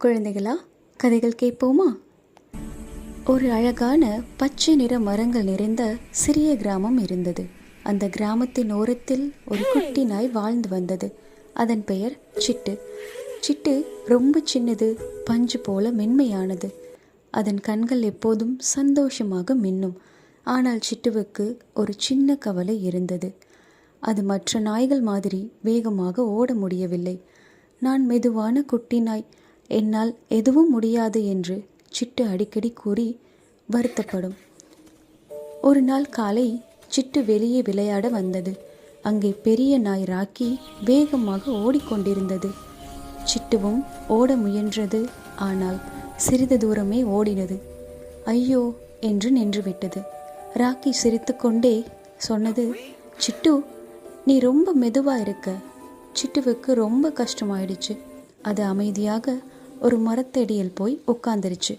குழந்தைகளா, கதைகள் கேட்போமா? ஒரு அழகான பச்சை நிற மரங்கள் நிறைந்த சிறிய கிராமம் இருந்தது. அந்த கிராமத்தின் ஓரத்தில் ஒரு குட்டி நாய் வாழ்ந்து வந்தது. அதன் பெயர் சிட்டு. சிட்டு ரொம்ப சின்னது, பஞ்சு போல மென்மையானது. அதன் கண்கள் எப்போதும் சந்தோஷமாக மின்னும். ஆனால் சிட்டுவுக்கு ஒரு சின்ன கவலை இருந்தது. அது மற்ற நாய்கள் மாதிரி வேகமாக ஓட முடியவில்லை. நான் மெதுவான குட்டி நாய், என்னால் எதுவும் முடியாது என்று சிட்டு அடிக்கடி கூறி வருத்தப்படும். ஒரு நாள் காலை சிட்டு வெளியே விளையாட வந்தது. அங்கே பெரிய நாய் ராக்கி வேகமாக ஓடிக்கொண்டிருந்தது. சிட்டுவும் ஓட முயன்றது. ஆனால் சிறிது தூரமே ஓடினது. ஐயோ என்று நின்றுவிட்டது. ராக்கி சிரித்து கொண்டே சொன்னது, சிட்டு, நீ ரொம்ப மெதுவா இருக்க. சிட்டுவுக்கு ரொம்ப கஷ்டமாயிடுச்சு. அது அமைதியாக ஒரு மரத்தடியில் போய் உட்கார்ந்துருச்சு.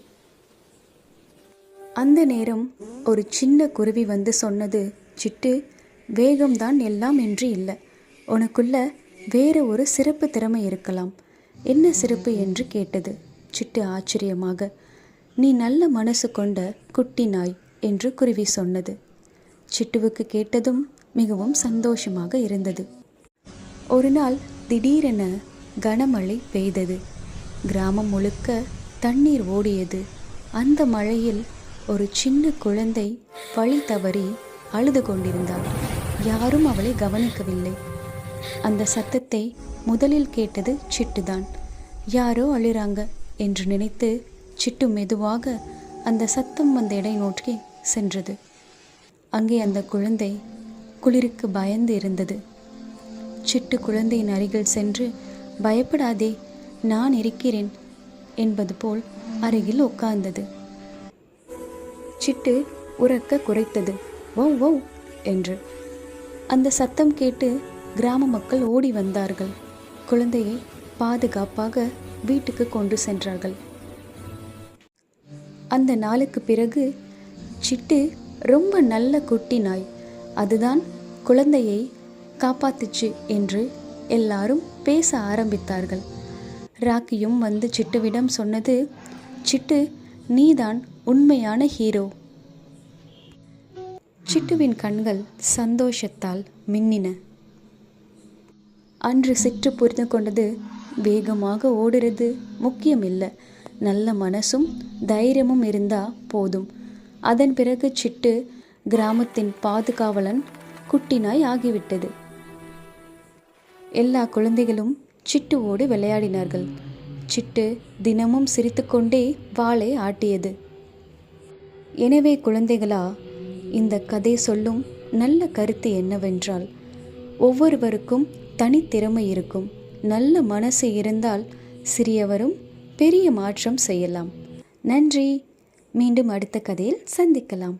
அந்த நேரம் ஒரு சின்ன குருவி வந்து சொன்னது, சிட்டு, வேகம்தான் எல்லாம் என்று இல்லை. உனக்குள்ள வேற ஒரு சிறப்பு திறமை இருக்கலாம். என்ன சிறப்பு என்று கேட்டது. சிட்டு ஆச்சரியமாக, நீ நல்ல மனசு கொண்ட குட்டி நாய் என்று குருவி சொன்னது. சிட்டுவுக்கு கேட்டதும் மிகவும் சந்தோஷமாக இருந்தது. ஒரு நாள் திடீரென கனமழை பெய்தது. கிராமம் முழுக்க தண்ணீர் ஓடியது. அந்த மழையில் ஒரு சின்ன குழந்தை வழி தவறி அழுது கொண்டிருந்தாள். யாரும் அவளை கவனிக்கவில்லை. அந்த சத்தத்தை முதலில் கேட்டது சிட்டுதான். யாரோ அழுறாங்க என்று நினைத்து சிட்டு மெதுவாக அந்த சத்தம் வந்த இடை நோக்கி சென்றது. அங்கே அந்த குழந்தை குளிருக்கு பயந்து இருந்தது. சிட்டு குழந்தையின் அருகில் சென்று, பயப்படாதே, நான் இருக்கிறேன் என்பது போல் அருகில் உட்கார்ந்தது. சிட்டு உரக்க குரைத்தது, வௌ வௌ என்று. அந்த சத்தம் கேட்டு கிராம மக்கள் ஓடி வந்தார்கள். குழந்தையை பாதுகாப்பாக வீட்டுக்கு கொண்டு சென்றார்கள். அந்த நாளுக்கு பிறகு சிட்டு ரொம்ப நல்ல குட்டி நாய், அதுதான் குழந்தையை காப்பாத்துச்சு என்று எல்லாரும் பேச ஆரம்பித்தார்கள். ராக்கியும் வந்து சிட்டுவிடம் சொன்னது, சிட்டு, நீதான் உண்மையான ஹீரோ. சிட்டுவின் கண்கள் சந்தோஷத்தால் மின்னின. அன்று சிட்டு புரிந்து கொண்டது, வேகமாக ஓடுறது முக்கியம் இல்லை, நல்ல மனசும் தைரியமும் இருந்தா போதும். அதன் பிறகு சிட்டு கிராமத்தின் பாதுகாவலன் குட்டி நாய் ஆகிவிட்டது. எல்லா குழந்தைகளும் சிட்டுவோடு விளையாடினார்கள். சிட்டு தினமும் சிரித்துக்கொண்டே வாளை ஆட்டியது. எனவே குழந்தைகளா, இந்த கதை சொல்லும் நல்ல கருத்து என்னவென்றால், ஒவ்வொருவருக்கும் தனித்திறமை இருக்கும். நல்ல மனசு இருந்தால் சிறியவரும் பெரிய மாற்றம் செய்யலாம். நன்றி. மீண்டும் அடுத்த கதையில் சந்திக்கலாம்.